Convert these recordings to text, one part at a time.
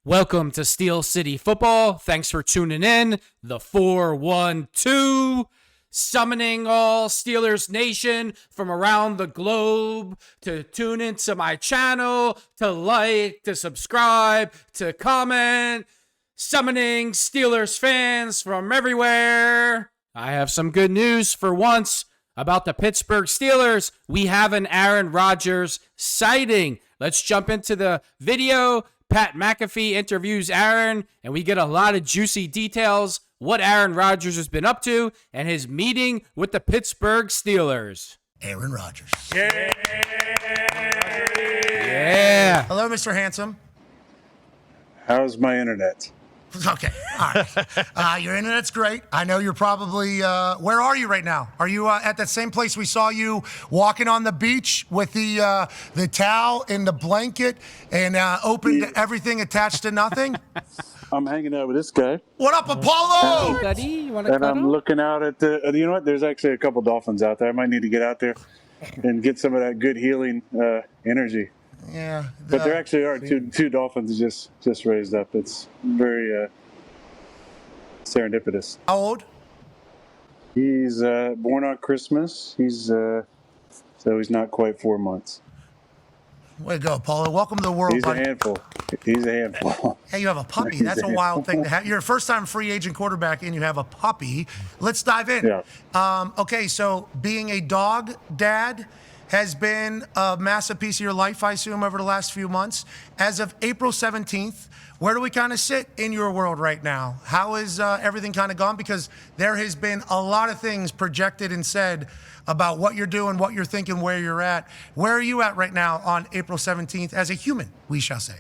Welcome to Steel City Football. Thanks for tuning in. The 412, summoning all Steelers Nation from around the globe to tune into my channel, to like, to subscribe, to comment. Summoning Steelers fans from everywhere. I have some good news for once about the Pittsburgh Steelers. We have an Aaron Rodgers sighting. Let's jump into the video. Pat McAfee interviews Aaron, and we get a lot of juicy details, what Aaron Rodgers has been up to, and his meeting with the Pittsburgh Steelers. Aaron Rodgers. Yeah. Hello, Mr. Handsome. How's my internet? Okay, all right. Your internet's great. I know you're probably, where are you right now? Are you at that same place we saw you walking on the beach with the towel and the blanket and open to everything attached to nothing? I'm hanging out with this guy. What up, Apollo? Hey, buddy, you want to And I'm looking out at the, you know what? There's actually a couple dolphins out there. I might need to get out there and get some of that good healing energy. Yeah. But there actually are two dolphins just raised up. It's very serendipitous. How old? He's born on Christmas. So he's not quite 4 months. Way to go, Apollo. Welcome to the world, He's buddy. a handful. He's a handful. Hey, you have a puppy. That's a wild thing to have. You're a first-time free agent quarterback, and you have a puppy. Let's dive in. Yeah. Okay, so being a dog dad has been a massive piece of your life, I assume, over the last few months. As of April 17th, where do we kind of sit in your world right now? How is everything kind of gone? Because there has been a lot of things projected and said about what you're doing, what you're thinking, where you're at. Where are you at right now on April 17th as a human, we shall say?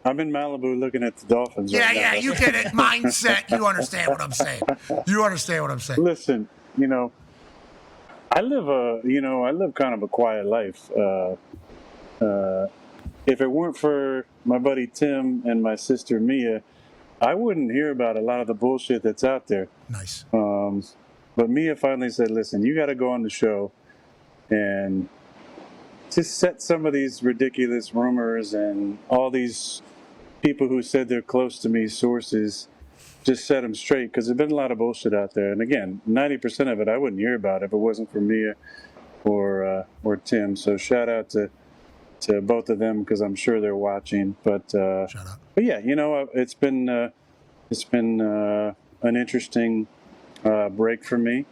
I'm in Malibu looking at the dolphins. Yeah, right now. you get it. Mindset. You understand what I'm saying. You understand what I'm saying. Listen, I live kind of a quiet life. If it weren't for my buddy Tim and my sister Mia, I wouldn't hear about a lot of the bullshit that's out there. Nice. But Mia finally said, listen, you got to go on the show and just set some of these ridiculous rumors and all these people who said they're close to me, sources, just set them straight, because there's been a lot of bullshit out there. And again, 90% of it I wouldn't hear about if it wasn't for Mia or Tim. So shout out to both of them, because I'm sure they're watching. But Shout out. But yeah, it's been an interesting break for me.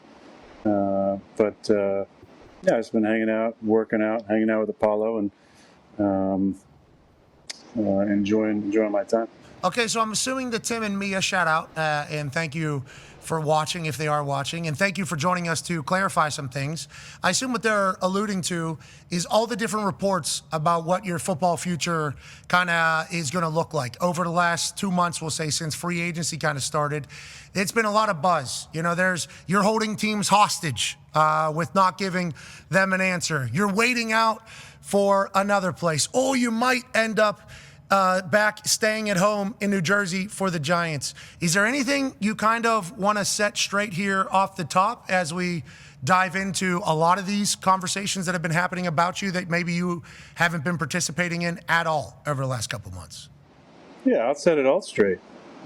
But yeah, I've been hanging out, working out, hanging out with Apollo, and enjoying my time. Okay, so I'm assuming that Tim and Mia, shout out, and thank you for watching if they are watching, and thank you for joining us to clarify some things. I assume what they're alluding to is all the different reports about what your football future kind of is going to look like. Over the last 2 months, we'll say, since free agency kind of started, it's been a lot of buzz. You're holding teams hostage with not giving them an answer. You're waiting out for another place. Or you might end up back staying at home in New Jersey for the Giants. Is there anything you kind of want to set straight here off the top as we dive into a lot of these conversations that have been happening about you that maybe you haven't been participating in at all over the last couple months? Yeah, I'll set it all straight.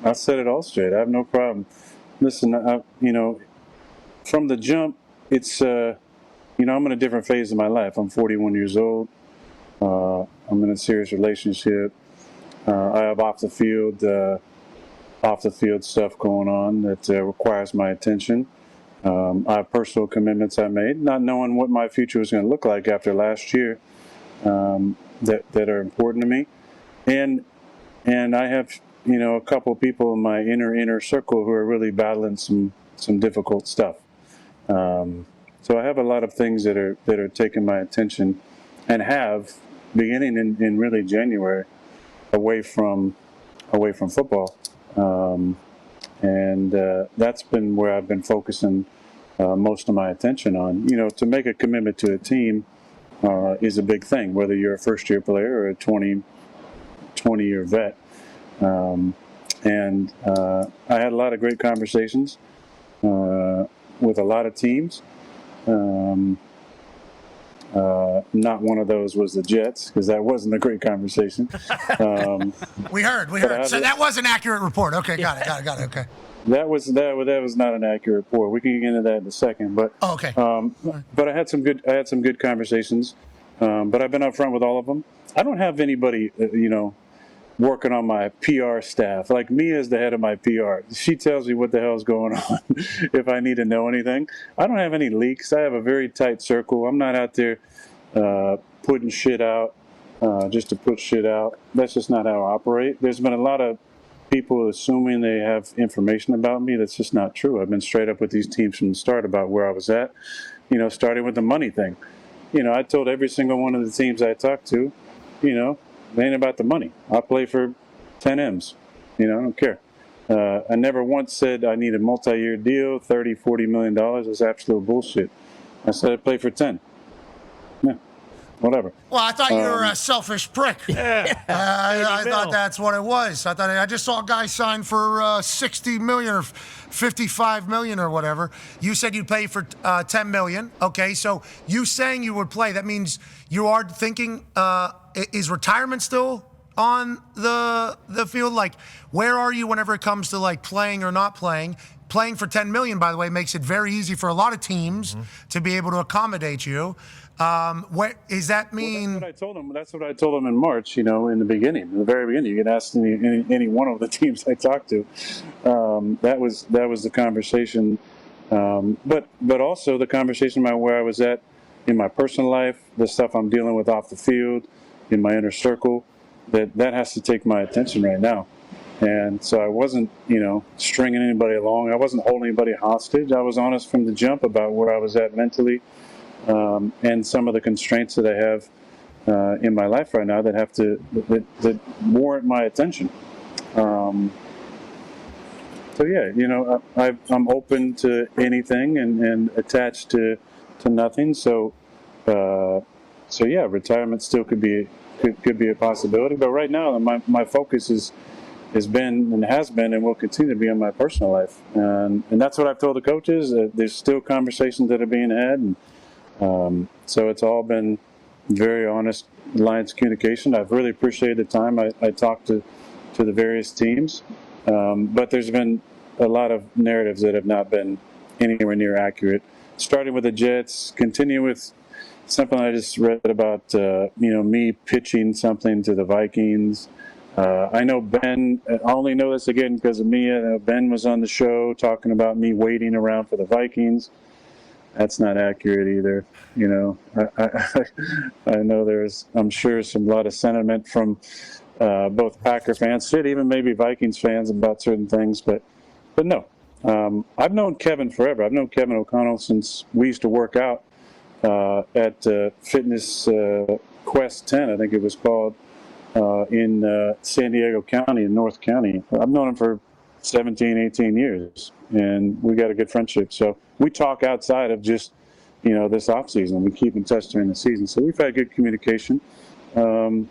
I have no problem. Listen, from the jump, it's, I'm in a different phase of my life. I'm 41 years old. I'm in a serious relationship. I have off the field stuff going on that requires my attention. I have personal commitments I made, not knowing what my future was going to look like after last year, that are important to me, and I have a couple of people in my inner circle who are really battling some difficult stuff. So I have a lot of things that are taking my attention, and have beginning in really January, away from football, and that's been where I've been focusing most of my attention on. To make a commitment to a team is a big thing, whether you're a first-year player or a 20-year vet. And I had a lot of great conversations with a lot of teams. Not one of those was the Jets, because that wasn't a great conversation. We heard. So that was an accurate report. Okay, got it. Okay. That was not an accurate report. We can get into that in a second. But okay. But I had some good conversations. But I've been upfront with all of them. I don't have anybody, working on my PR staff. Like Mia is the head of my PR. She tells me what the hell's going on if I need to know anything. I don't have any leaks. I have a very tight circle. I'm not out there putting shit out just to put shit out. That's just not how I operate. There's been a lot of people assuming they have information about me that's just not true. I've been straight up with these teams from the start about where I was at, starting with the money thing. I told every single one of the teams I talked to, it ain't about the money. I play for 10 M's. I don't care. I never once said I need a multi-year deal, $30, $40 million. It's absolute bullshit. I said I play for 10. Yeah, whatever. Well, I thought you were a selfish prick. Yeah. I thought that's what it was. I just saw a guy sign for 60 million or 55 million or whatever. You said you'd play for 10 million. Okay, so you saying you would play, that means you are thinking, is retirement still on the field? Like, where are you whenever it comes to like playing or not playing? Playing for 10 million, by the way, makes it very easy for a lot of teams to be able to accommodate you. What does that mean? Well, that's what I told them in March, in the beginning, in the very beginning. You can ask any one of the teams I talked to. That was the conversation. But also the conversation about where I was at in my personal life, the stuff I'm dealing with off the field, in my inner circle, that has to take my attention right now. And so I wasn't, stringing anybody along. I wasn't holding anybody hostage. I was honest from the jump about where I was at mentally, and some of the constraints that I have in my life right now that warrant my attention. So yeah, I'm open to anything and attached to nothing. So yeah, retirement still could be a possibility. But right now, my focus has been and will continue to be on my personal life, and that's what I've told the coaches. There's still conversations that are being had, and so it's all been very honest lines of communication. I've really appreciated the time I talked to the various teams, but there's been a lot of narratives that have not been anywhere near accurate. Starting with the Jets, continue with something I just read about, me pitching something to the Vikings. I know Ben, I only know this again because of Mia. Ben was on the show talking about me waiting around for the Vikings. That's not accurate either. I know I'm sure a lot of sentiment from both Packer fans, even maybe Vikings fans about certain things, but no. I've known Kevin forever. I've known Kevin O'Connell since we used to work out at Fitness Quest 10, I think it was called, in San Diego County, in North County. I've known him for 17, 18 years, and we got a good friendship. So we talk outside of just, this off season. We keep in touch during the season. So we've had good communication. And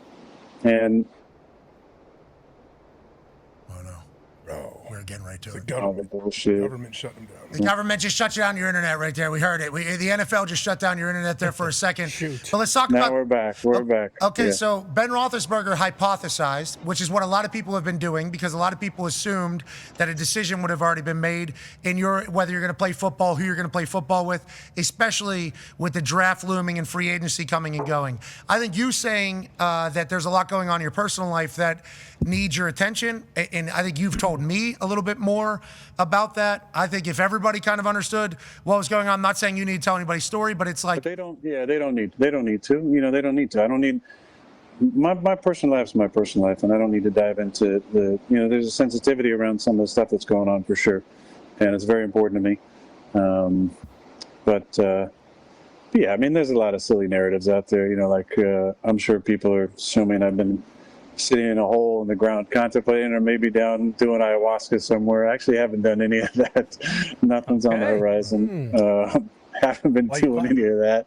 we're getting right to it. Government shut them down. The government just shut down your internet right there. We heard it. The NFL just shut down your internet there for a second. Shoot. But let's talk now about. We're back. We're back. Okay, Yeah. So Ben Roethlisberger hypothesized, which is what a lot of people have been doing, because a lot of people assumed that a decision would have already been made in whether you're going to play football, who you're going to play football with, especially with the draft looming and free agency coming and going. I think you saying that there's a lot going on in your personal life that needs your attention, and I think you've told me a little bit more about that. I think if everybody kind of understood what was going on, I'm not saying you need to tell anybody's story, but it's like. But they don't need to. They don't need to. I don't need. My personal life's my personal life, and I don't need to dive into there's a sensitivity around some of the stuff that's going on for sure, and it's very important to me. Yeah, I mean, there's a lot of silly narratives out there. I'm sure people are assuming I've been sitting in a hole in the ground contemplating, or maybe down doing ayahuasca somewhere. I actually haven't done any of that. Nothing's on the horizon. Haven't been doing any of that.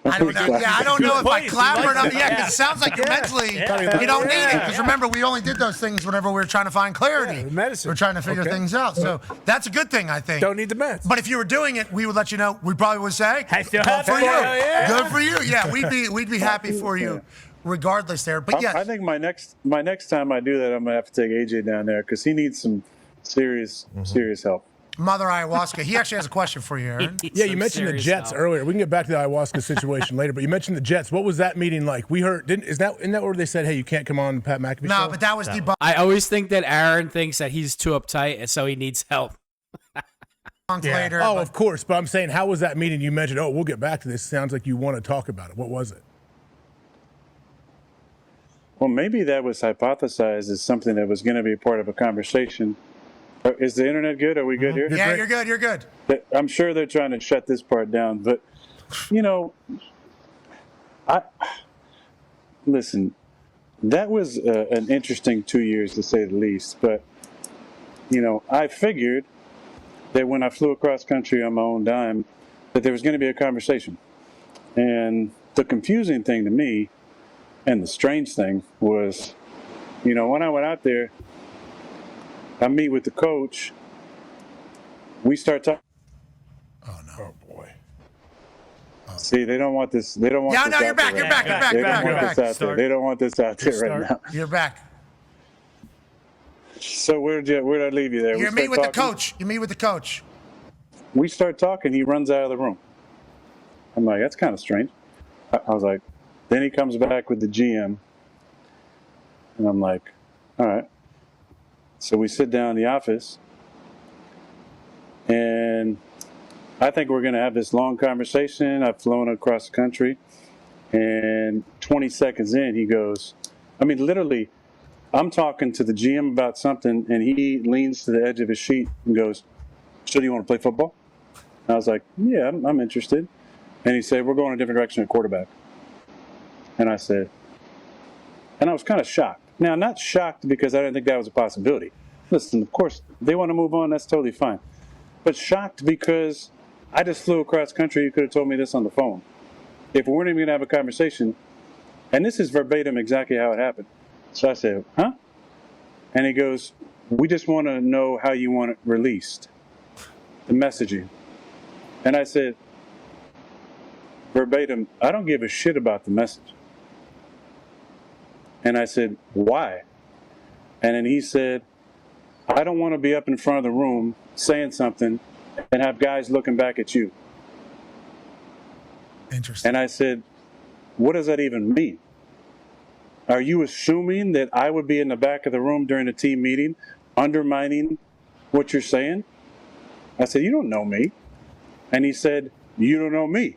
I don't know. Yeah, I don't know if I point. clap or not. He likes Yeah, it. because it sounds like mentally Yeah. you don't need it. Because remember, we only did those things whenever we were trying to find clarity. Yeah, medicine. We're trying to figure Okay. things out. So that's a good thing, I think. Don't need the meds. But if you were doing it, we would let you know. We probably would say, I still "Good have for you, it. Yeah. good for you." Yeah, we'd be happy for you, regardless. There, but yes, I think my next time I do that, I'm gonna have to take AJ down there because he needs some serious help. Mother Ayahuasca. He actually has a question for you, Aaron. Yeah, you mentioned the Jets earlier. We can get back to the ayahuasca situation later, but you mentioned the Jets. What was that meeting like? We heard, isn't that where they said, hey, you can't come on Pat McAfee No, show? but that was debunked I always think that Aaron thinks that he's too uptight, and so he needs help. later. Oh, but- of course. But I'm saying, how was that meeting? You mentioned, we'll get back to this. Sounds like you want to talk about it. What was it? Well, maybe that was hypothesized as something that was going to be part of a conversation. Is the internet good? Are we good here? yeah, you're good. You're good. I'm sure they're trying to shut this part down, but listen. That was an interesting 2 years to say the least. But I figured that when I flew across country on my own dime, that there was going to be a conversation. And the confusing thing to me, and the strange thing was, when I went out there, I meet with the coach. We start talking. Oh no. Oh, boy. See, they don't want this. They don't want. Yeah, this no, out you're back. there You're right back. now. You're back. They You're don't back. You're want back. this out there. They don't want this out there right now. You're back. So where did I leave you there? You meet with the coach. You meet with the coach. We start talking. He runs out of the room. I'm like, that's kind of strange. I was like, then he comes back with the GM, and I'm like, all right. So we sit down in the office, and I think we're going to have this long conversation. I've flown across the country, and 20 seconds in, he goes, literally, I'm talking to the GM about something, and he leans to the edge of his seat and goes, so do you want to play football? And I was like, yeah, I'm interested. And he said, we're going a different direction at quarterback. And I said, and I was kind of shocked. Now, not shocked because I didn't think that was a possibility. Listen, of course, they want to move on. That's totally fine. But shocked because I just flew across country. You could have told me this on the phone. If we weren't even going to have a conversation, and this is verbatim exactly how it happened. So I said, huh? And he goes, we just want to know how you want it released, the messaging. And I said, verbatim, I don't give a shit about the message. And I said, why? And then he said, I don't want to be up in front of the room saying something and have guys looking back at you. Interesting. And I said, what does that even mean? Are you assuming that I would be in the back of the room during a team meeting undermining what you're saying? I said, you don't know me. And he said, you don't know me.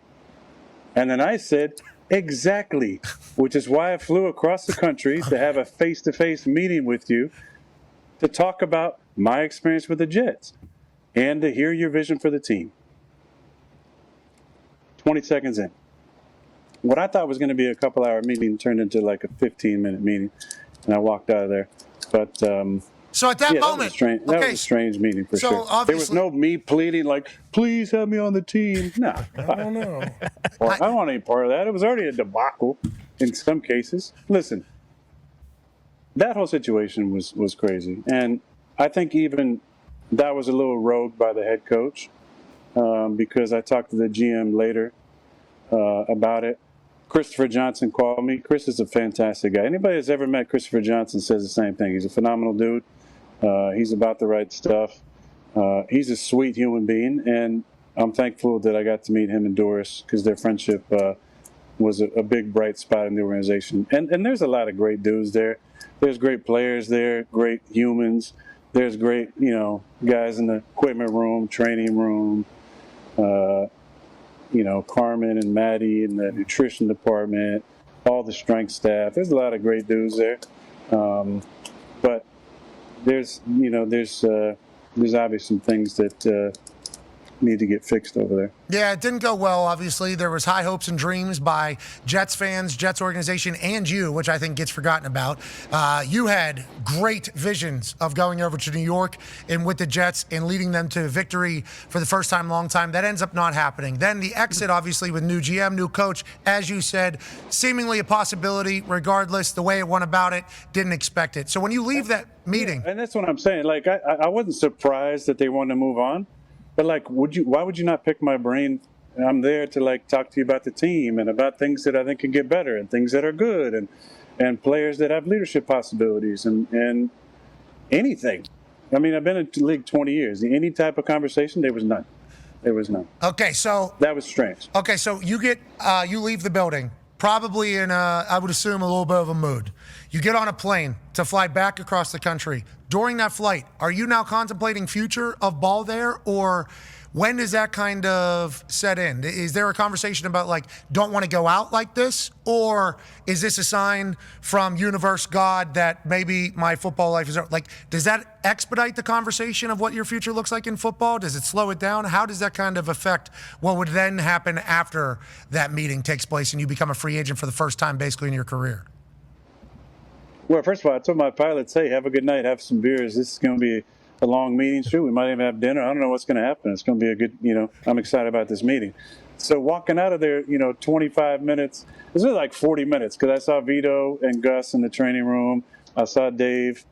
And then I said, exactly, which is why I flew across the country to have a face-to-face meeting with you to talk about my experience with the Jets and to hear your vision for the team. 20 seconds in. What I thought was going to be a couple-hour meeting turned into like a 15-minute meeting, and I walked out of there. But so at that moment, that was a strange meeting for so sure. There was obviously- no me pleading like, please have me on the team. No. I don't know. Well, I don't want any part of that. It was already a debacle in some cases. Listen, that whole situation was crazy. And I think even that was a little rogue by the head coach because I talked to the GM later about it. Christopher Johnson called me. Chris is a fantastic guy. Anybody that's ever met Christopher Johnson says the same thing. He's a phenomenal dude. He's about the right stuff. He's a sweet human being, and I'm thankful that I got to meet him and Doris because their friendship was a big bright spot in the organization. And there's a lot of great dudes there. There's great players there, great humans. There's great, guys in the equipment room, training room. Carmen and Maddie in the nutrition department, all the strength staff. There's a lot of great dudes there. But there's obviously some things that need to get fixed over there. Yeah, it didn't go well, obviously. There was high hopes and dreams by Jets fans, Jets organization, and you, which I think gets forgotten about. You had great visions of going over to New York and with the Jets and leading them to victory for the first time in a long time. That ends up not happening. Then the exit, obviously, with new GM, new coach, as you said, seemingly a possibility regardless. The way it went about it, didn't expect it. So when you leave that meeting. Yeah, and that's what I'm saying. Like, I wasn't surprised that they wanted to move on. But like, why would you not pick my brain? I'm there to like talk to you about the team and about things that I think can get better and things that are good and players that have leadership possibilities and anything. I mean, I've been in the league 20 years. Any type of conversation, there was none. There was none. Okay, so that was strange. Okay, so you leave the building probably in I would assume a little bit of a mood. You get on a plane to fly back across the country. During that flight, are you now contemplating future of ball there, or when does that kind of set in? Is there a conversation about like, don't want to go out like this, or is this a sign from universe God that maybe my football life is like, does that expedite the conversation of what your future looks like in football? Does it slow it down? How does that kind of affect what would then happen after that meeting takes place and you become a free agent for the first time basically in your career? Well, first of all, I told my pilots, hey, have a good night, have some beers. This is going to be a long meeting. Sure, we might even have dinner. I don't know what's going to happen. It's going to be a good, I'm excited about this meeting. So walking out of there, 25 minutes, this was like 40 minutes because I saw Vito and Gus in the training room. I saw Dave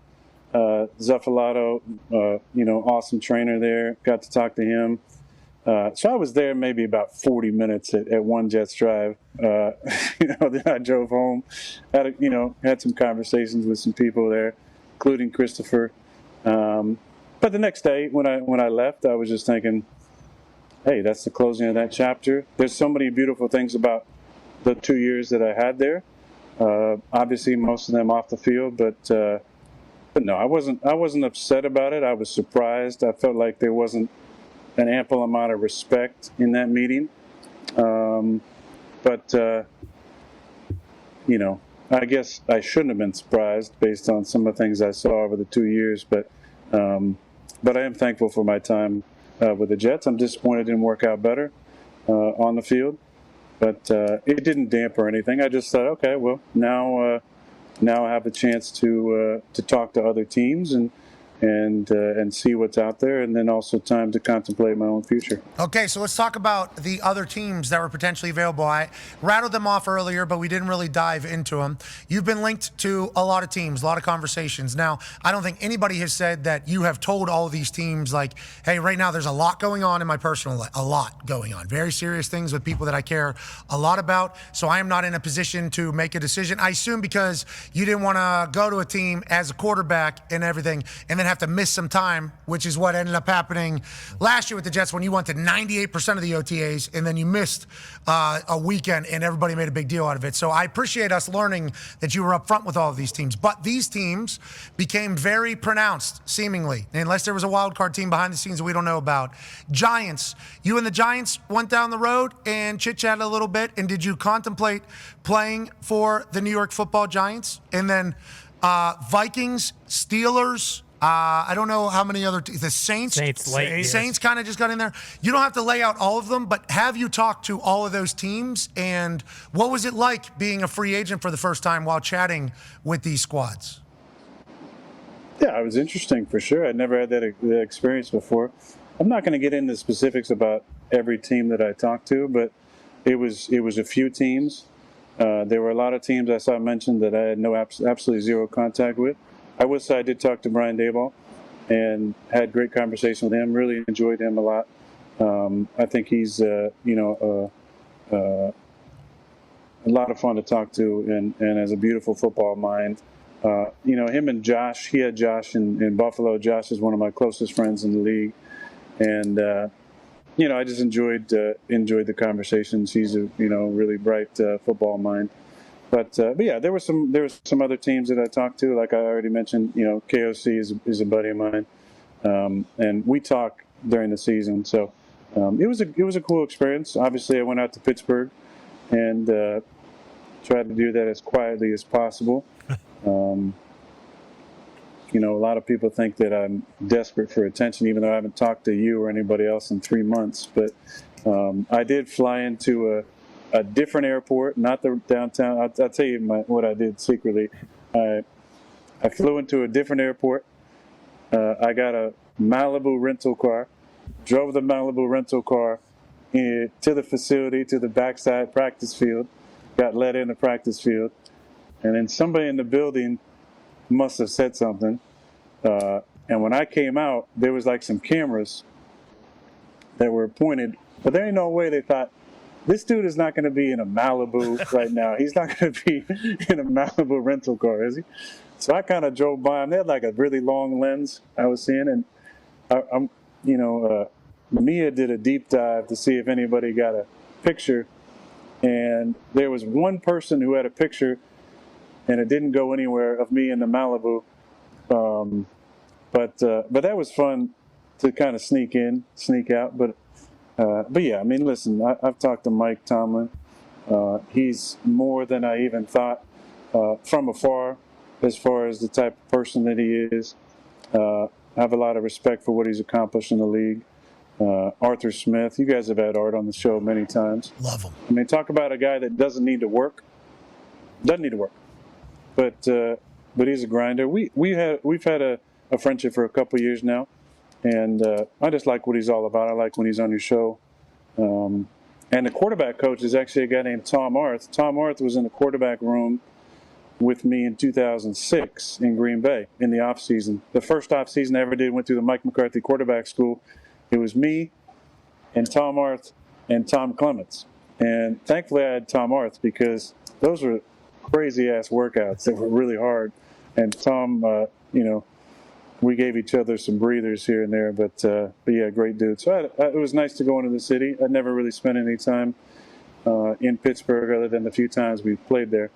Zuffalato, awesome trainer there. Got to talk to him. So I was there maybe about 40 minutes at one Jets drive. Then I drove home, had some conversations with some people there, including Christopher. But the next day when I left, I was just thinking, hey, that's the closing of that chapter. There's so many beautiful things about the 2 years that I had there. Obviously, most of them off the field, but no, I wasn't upset about it. I was surprised. I felt like there wasn't an ample amount of respect in that meeting. I guess I shouldn't have been surprised based on some of the things I saw over the 2 years, but I am thankful for my time with the Jets. I'm disappointed it didn't work out better on the field, but it didn't dampen anything. I just thought, okay, well, now I have a chance to talk to other teams and see what's out there, and then also time to contemplate my own future. Okay, so let's talk about the other teams that were potentially available. I rattled them off earlier, but we didn't really dive into them. You've been linked to a lot of teams, a lot of conversations. Now, I don't think anybody has said that you have told all of these teams, like, hey, right now there's a lot going on in my personal life, a lot going on. Very serious things with people that I care a lot about, so I am not in a position to make a decision. I assume because you didn't want to go to a team as a quarterback and everything, and then have to miss some time, which is what ended up happening last year with the Jets when you went to 98% of the OTAs and then you missed a weekend and everybody made a big deal out of it. So I appreciate us learning that you were up front with all of these teams. But these teams became very pronounced, seemingly, unless there was a wild card team behind the scenes that we don't know about. Giants. You and the Giants went down the road and chit-chatted a little bit. And did you contemplate playing for the New York Football Giants? And then Vikings, Steelers, I don't know how many other the Saints kind of just got in there. You don't have to lay out all of them, but have you talked to all of those teams? And what was it like being a free agent for the first time while chatting with these squads? Yeah, it was interesting for sure. I'd never had that experience before. I'm not going to get into specifics about every team that I talked to, but it was a few teams. There were a lot of teams I saw mentioned that I had absolutely zero contact with. I would say I did talk to Brian Daboll and had great conversation with him. Really enjoyed him a lot. I think he's a lot of fun to talk to and has a beautiful football mind. Him and Josh. He had Josh in Buffalo. Josh is one of my closest friends in the league, and I just enjoyed the conversations. He's a really bright football mind. But yeah, there were some other teams that I talked to. Like I already mentioned, KOC is a buddy of mine, and we talk during the season. So it was a cool experience. Obviously, I went out to Pittsburgh and tried to do that as quietly as possible. a lot of people think that I'm desperate for attention, even though I haven't talked to you or anybody else in 3 months. But I did fly into a different airport, not the downtown. I'll tell you what I did secretly. I flew into a different airport. I got a Malibu rental car, drove the Malibu rental car to the facility, to the backside practice field, got let in the practice field, and then somebody in the building must have said something. And when I came out, there was like some cameras that were pointed, but there ain't no way they thought, this dude is not going to be in a Malibu right now. He's not going to be in a Malibu rental car, is he? So I kind of drove by him. They had like a really long lens I was seeing, and Mia did a deep dive to see if anybody got a picture, and there was one person who had a picture, and it didn't go anywhere, of me in the Malibu. But that was fun to kind of sneak in, sneak out. But yeah, I mean, listen, I've talked to Mike Tomlin. He's more than I even thought from afar, as far as the type of person that he is. I have a lot of respect for what he's accomplished in the league. Arthur Smith, you guys have had Art on the show many times. Love him. I mean, talk about a guy that doesn't need to work. Doesn't need to work. But he's a grinder. We've had a friendship for a couple of years now, and I just like what he's all about. I like when he's on your show. And the quarterback coach is actually a guy named Tom Arth. Tom Arth was in the quarterback room with me in 2006 in Green Bay in the off season. The first off season I ever did, went through the Mike McCarthy quarterback school. It was me and Tom Arth and Tom Clements. And thankfully I had Tom Arth, because those were crazy ass workouts that were really hard. And Tom, we gave each other some breathers here and there, but yeah, great dude. So it was nice to go into the city. I'd never really spent any time in Pittsburgh other than the few times we played there.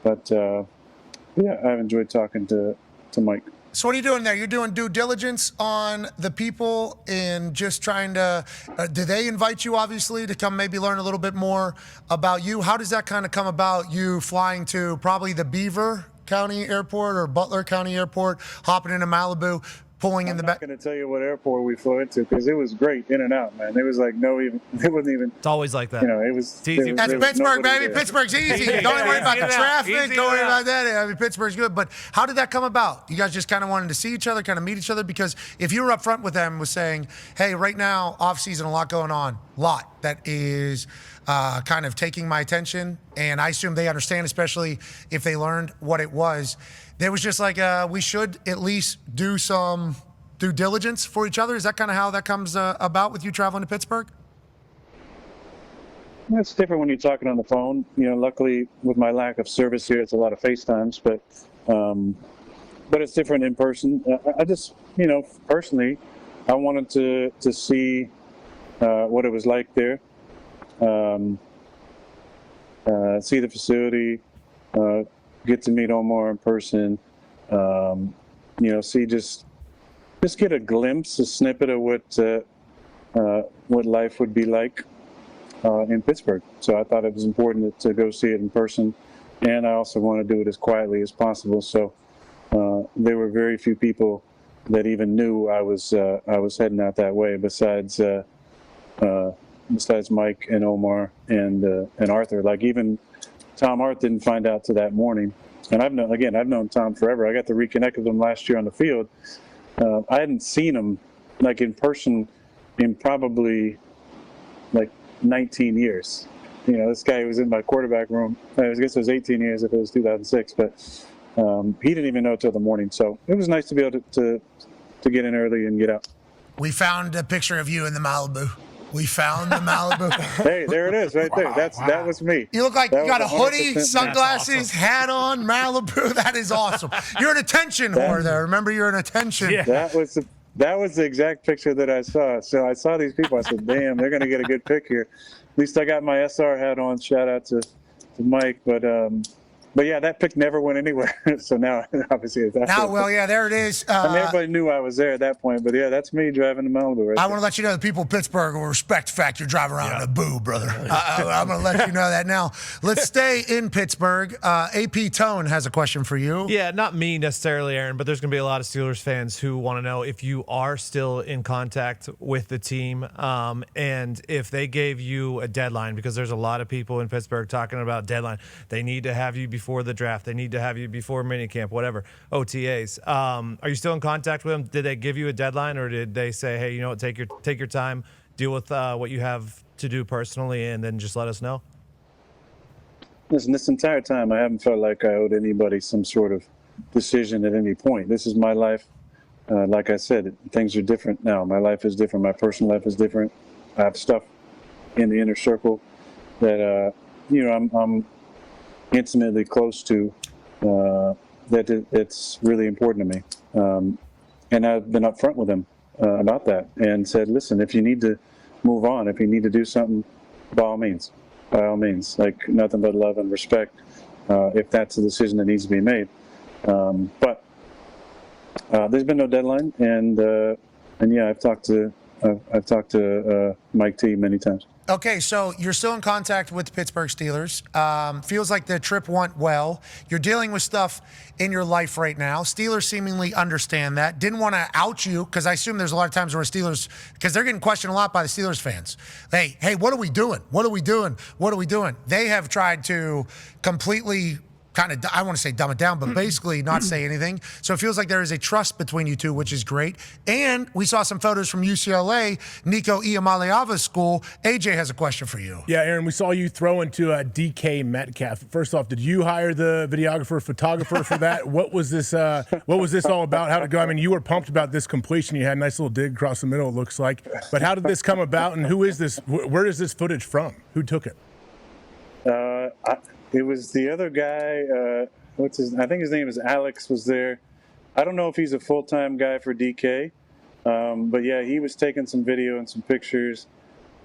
But yeah, I've enjoyed talking to Mike. So what are you doing there? You're doing due diligence on the people and just trying to, do they invite you, obviously, to come maybe learn a little bit more about you? How does that kind of come about, you flying to probably the Beaver County Airport or Butler County Airport, hopping into Malibu, pulling in the back? I'm not going to tell you what airport we flew into, because it was great in and out, man. There was like it wasn't even. It's always like that. It was. It's easy. That's Pittsburgh, baby. There. Pittsburgh's easy. Don't worry about the traffic. Don't worry about that. I mean, Pittsburgh's good. But how did that come about? You guys just kind of wanted to see each other, kind of meet each other? Because if you were up front with them, was saying, hey, right now, off season, a lot going on. Lot that is kind of taking my attention. And I assume they understand, especially if they learned what it was. There was just like, we should at least do some due diligence for each other. Is that kind of how that comes about with you traveling to Pittsburgh? It's different when you're talking on the phone. Luckily with my lack of service here, it's a lot of FaceTimes, but it's different in person. I just, personally, I wanted to see what it was like there, see the facility, get to meet Omar in person, see just get a glimpse, a snippet of what life would be like in Pittsburgh. So I thought it was important to go see it in person, and I also want to do it as quietly as possible. So there were very few people that even knew I was heading out that way, besides Mike and Omar and Arthur. Like even Tom Arth didn't find out till that morning. And I've known Tom forever. I got to reconnect with him last year on the field. I hadn't seen him like in person in probably like 19 years. This guy was in my quarterback room. I guess it was 18 years if it was 2006, but he didn't even know till the morning. So it was nice to be able to get in early and get out. We found a picture of you in the Malibu. We found the Malibu. Hey, there it is, right there. That was me. You look like you got a hoodie, sunglasses, hat on, Malibu. That is awesome. You're an attention whore there. Remember, you're an attention. Yeah. That was the exact picture that I saw. So I saw these people. I said, damn, they're going to get a good pic here. At least I got my SR hat on. Shout out to Mike. But But yeah, that pick never went anywhere. So now, obviously, that's there it is. I mean, everybody knew I was there at that point. But yeah, that's me driving to Malibu. Right I want to let you know the people of Pittsburgh will respect the fact you're driving around in a boo, brother. I'm going to let you know that now. Let's stay in Pittsburgh. AP Tone has a question for you. Yeah, not me necessarily, Aaron, but there's going to be a lot of Steelers fans who want to know if you are still in contact with the team, and if they gave you a deadline, because there's a lot of people in Pittsburgh talking about deadline. They need to have you before the draft. They need to have you before minicamp, whatever, OTAs. Are you still in contact with them? Did they give you a deadline, or did they say, hey, you know what, take your time, deal with what you have to do personally, and then just let us know? Listen, this entire time, I haven't felt like I owed anybody some sort of decision at any point. This is my life. Like I said, things are different now. My life is different. My personal life is different. I have stuff in the inner circle that, I'm intimately close to, that it's really important to me. And I've been upfront with them about that and said, listen, if you need to move on, if you need to do something, by all means, like nothing but love and respect, if that's a decision that needs to be made. But there's been no deadline, and yeah, I've talked to Mike T many times. Okay, so you're still in contact with the Pittsburgh Steelers. Feels like the trip went well. You're dealing with stuff in your life right now. Steelers seemingly understand that. Didn't want to out you, because I assume there's a lot of times where Steelers, because they're getting questioned a lot by the Steelers fans. Hey, what are we doing? What are we doing? What are we doing? They have tried to completely I want to say dumb it down, but basically not say anything. So it feels like there is a trust between you two, which is great. And we saw some photos from UCLA, Nico Iamaleava's school. AJ has a question for you. Yeah, Aaron, we saw you throw into DK Metcalf. First off, did you hire the videographer, photographer for that? What was this all about? How'd it go? I mean, you were pumped about this completion. You had a nice little dig across the middle, it looks like. But how did this come about, and who is this? Where is this footage from? Who took it? It was the other guy. I think his name is Alex. Was there? I don't know if he's a full-time guy for DK, but yeah, he was taking some video and some pictures.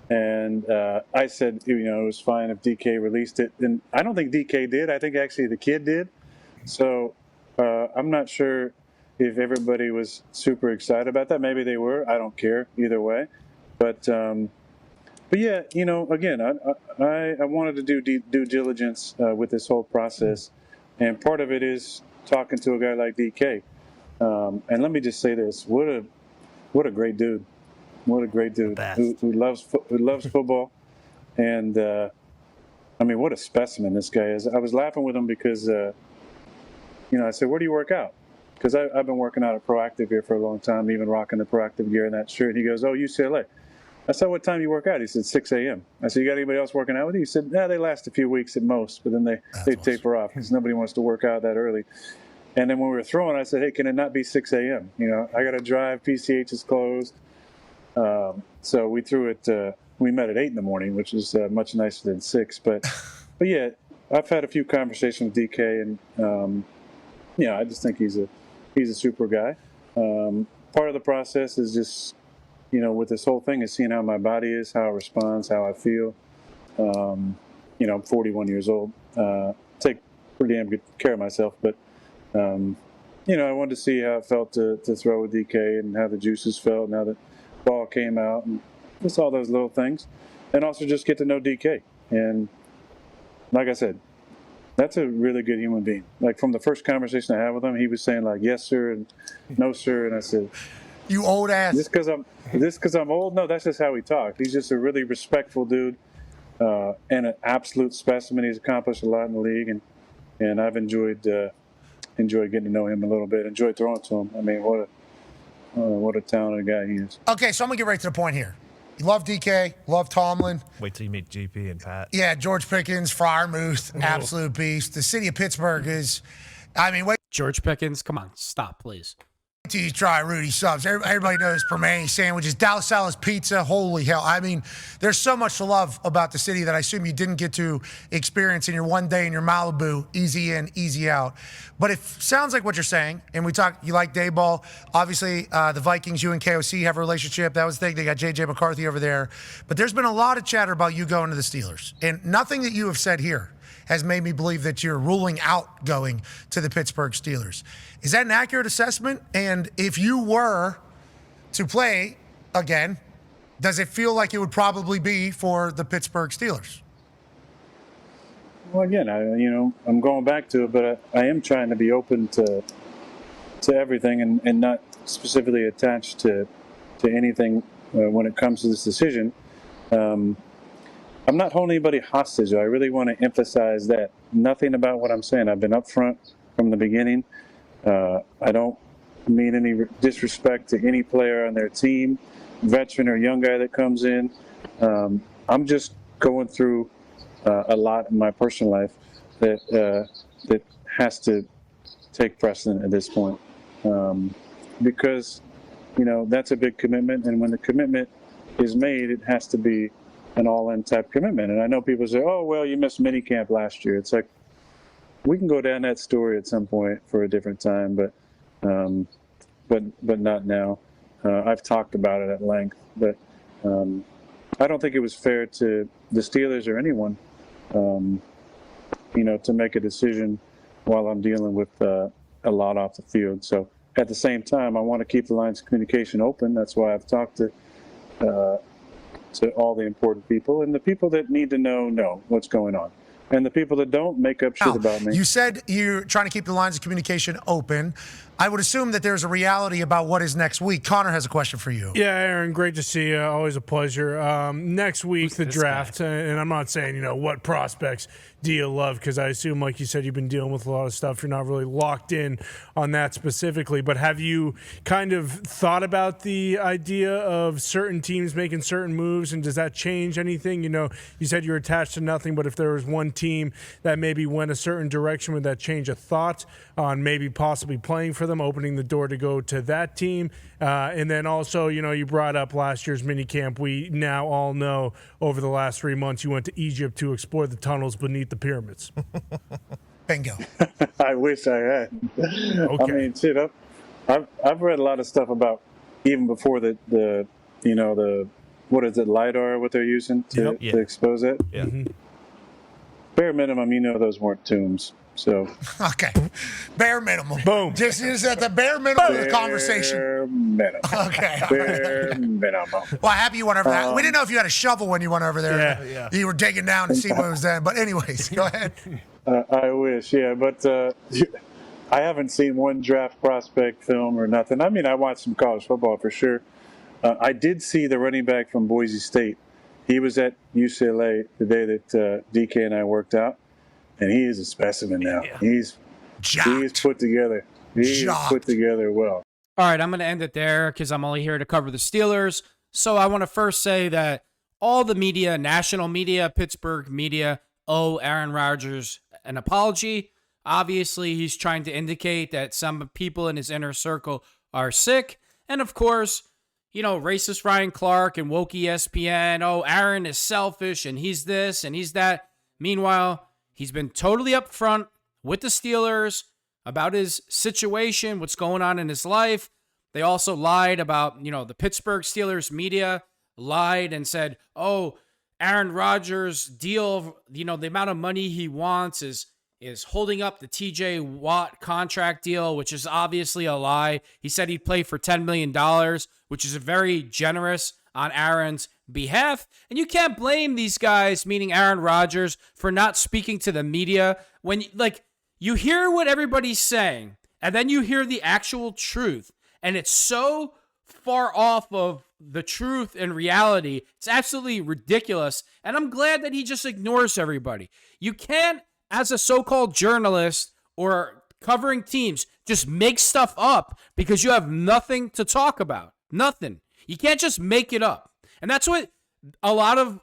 And I said, it was fine if DK released it. And I don't think DK did. I think actually the kid did. So I'm not sure if everybody was super excited about that. Maybe they were. I don't care either way. But yeah, again, I wanted to do due diligence with this whole process, and part of it is talking to a guy like DK. And let me just say this: what a great dude! What a great dude who loves football, and I mean, what a specimen this guy is. I was laughing with him because I said, "Where do you work out?" Because I've been working out at Proactive here for a long time, even rocking the Proactive gear and that shirt. He goes, "Oh, UCLA." I said, what time do you work out? He said, 6 a.m. I said, you got anybody else working out with you? He said, they last a few weeks at most, but then they taper off because nobody wants to work out that early. And then when we were throwing, I said, hey, can it not be 6 a.m.? I got to drive. PCH is closed. So we threw it. We met at 8 in the morning, which is much nicer than 6. But yeah, I've had a few conversations with DK, and I just think he's a super guy. Part of the process is just, with this whole thing is seeing how my body is, how it responds, how I feel. I'm 41 years old. Take pretty damn good care of myself, but I wanted to see how it felt to throw with DK and how the juices felt now that the ball came out, and just all those little things, and also just get to know DK. And like I said, that's a really good human being. Like from the first conversation I had with him, he was saying like yes sir and no sir, and I said, you old ass. Just because I'm old? No, that's just how he talked. He's just a really respectful dude, and an absolute specimen. He's accomplished a lot in the league, and I've enjoyed getting to know him a little bit. Enjoyed throwing to him. I mean, what a talented guy he is. Okay, so I'm gonna get right to the point here. You love DK, love Tomlin. Wait till you meet GP and Pat. Yeah, George Pickens, Freiermuth, absolute beast. The city of Pittsburgh is, wait George Pickens, come on, stop, please. till you try Rudy Subs. Everybody knows Permane sandwiches, Dallas Salas pizza. Holy hell. There's so much to love about the city that I assume you didn't get to experience in your one day in your Malibu, easy in, easy out. But it sounds like what you're saying, and you like Dayball. Obviously, the Vikings, you and KOC have a relationship. That was the thing. They got J.J. McCarthy over there. But there's been a lot of chatter about you going to the Steelers. And nothing that you have said here has made me believe that you're ruling out going to the Pittsburgh Steelers. Is that an accurate assessment? And if you were to play again, does it feel like it would probably be for the Pittsburgh Steelers? Well, again, I'm going back to it, but I am trying to be open to everything and not specifically attached to anything when it comes to this decision. I'm not holding anybody hostage. I really want to emphasize that. Nothing about what I'm saying. I've been upfront from the beginning. I don't mean any disrespect to any player on their team, veteran or young guy that comes in. I'm just going through a lot in my personal life that has to take precedent at this point, because that's a big commitment, and when the commitment is made, it has to be an all-in type commitment. And I know people say, "Oh, well, you missed minicamp last year." It's like, we can go down that story at some point for a different time, but not now. I've talked about it at length, but I don't think it was fair to the Steelers or anyone, to make a decision while I'm dealing with a lot off the field. So at the same time, I want to keep the lines of communication open. That's why I've talked to all the important people, and the people that need to know what's going on. And the people that don't make up shit about me. You said you're trying to keep the lines of communication open. I would assume that there's a reality about what is next week. Connor has a question for you. Yeah, Aaron, great to see you. Always a pleasure. Next week, the draft, and I'm not saying, what prospects do you love, because I assume, like you said, you've been dealing with a lot of stuff. You're not really locked in on that specifically, but have you kind of thought about the idea of certain teams making certain moves, and does that change anything? You said you're attached to nothing, but if there was one team that maybe went a certain direction, would that change a thought on maybe possibly playing for them, opening the door to go to that team? And then also, you brought up last year's minicamp. We now all know over the last 3 months you went to Egypt to explore the tunnels beneath the pyramids. Bingo. I wish I had. Okay. I mean, shit, I've read a lot of stuff about, even before the what is it, LiDAR, what they're using to expose it. Yeah. Mm-hmm. Bare minimum, those weren't tombs. So Okay. Bare minimum. Boom. Just at the bare minimum of the conversation. Bare minimum. Okay. Bare minimum. Well, happy you went over that. We didn't know if you had a shovel when you went over there. Yeah. You were digging down to see what was there. But anyways, go ahead. I wish, yeah, but I haven't seen one draft prospect film or nothing. I mean, I watched some college football for sure. I did see the running back from Boise State. He was at UCLA the day that DK and I worked out, and he is a specimen now. Yeah. He's put together. He's put together well. All right, I'm going to end it there because I'm only here to cover the Steelers. So I want to first say that all the media, national media, Pittsburgh media, owe Aaron Rodgers an apology. Obviously, he's trying to indicate that some people in his inner circle are sick. And of course, racist Ryan Clark and woke ESPN, Aaron is selfish and he's this and he's that. Meanwhile, he's been totally upfront with the Steelers about his situation, what's going on in his life. They also lied about, the Pittsburgh Steelers media lied and said, Aaron Rodgers' deal, the amount of money he wants is holding up the TJ Watt contract deal, which is obviously a lie. He said he'd play for $10 million, which is very generous on Aaron's behalf. And you can't blame these guys, meaning Aaron Rodgers, for not speaking to the media when, you hear what everybody's saying, and then you hear the actual truth, and it's so far off of the truth and reality. It's absolutely ridiculous, and I'm glad that he just ignores everybody. You can't, as a so-called journalist or covering teams, just make stuff up because you have nothing to talk about. Nothing. You can't just make it up. And that's what a lot of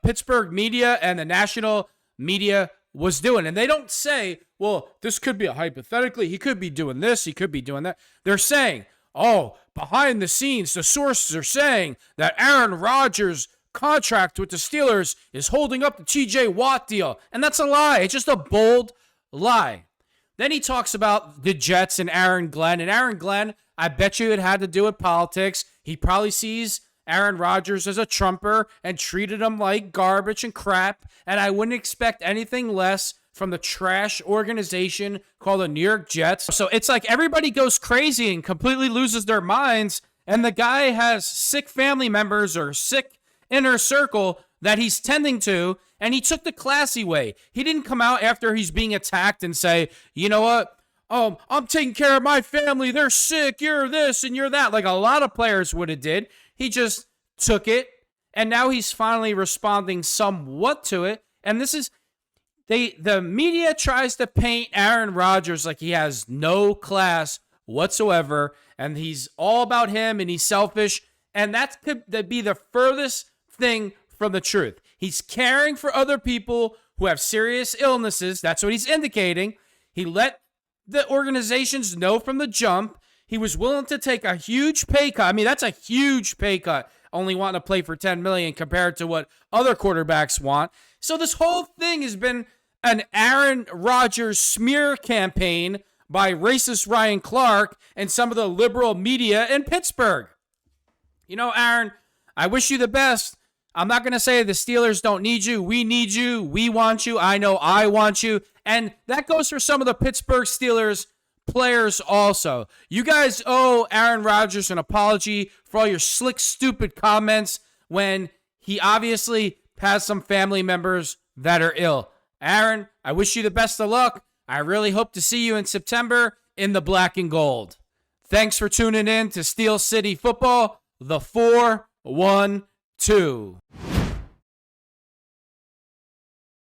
Pittsburgh media and the national media was doing. And they don't say, well, this could be a hypothetically. He could be doing this. He could be doing that. They're saying, behind the scenes, the sources are saying that Aaron Rodgers' contract with the Steelers is holding up the TJ Watt deal. And that's a lie. It's just a bold lie. Then he talks about the Jets and Aaron Glenn. And Aaron Glenn, I bet you it had to do with politics. He probably sees Aaron Rodgers as a trumper and treated him like garbage and crap, and I wouldn't expect anything less from the trash organization called the New York Jets. So it's like everybody goes crazy and completely loses their minds, and the guy has sick family members or sick inner circle that he's tending to, and he took the classy way. He didn't come out after he's being attacked and say, you know what? I'm taking care of my family. They're sick. You're this and you're that. Like a lot of players would have did. He just took it, and now he's finally responding somewhat to it. And this is, the media tries to paint Aaron Rodgers like he has no class whatsoever, and he's all about him, and he's selfish. And that could be the furthest thing from the truth. He's caring for other people who have serious illnesses. That's what he's indicating. He let the organizations know from the jump. He was willing to take a huge pay cut. I mean, that's a huge pay cut, only wanting to play for $10 million compared to what other quarterbacks want. So this whole thing has been an Aaron Rodgers smear campaign by racist Ryan Clark and some of the liberal media in Pittsburgh. You know, Aaron, I wish you the best. I'm not going to say the Steelers don't need you. We need you. We want you. I know I want you. And that goes for some of the Pittsburgh Steelers players also. You guys owe Aaron Rodgers an apology for all your slick, stupid comments when he obviously has some family members that are ill. Aaron, I wish you the best of luck. I really hope to see you in September in the black and gold. Thanks for tuning in to Steel City Football, the 4-1-2.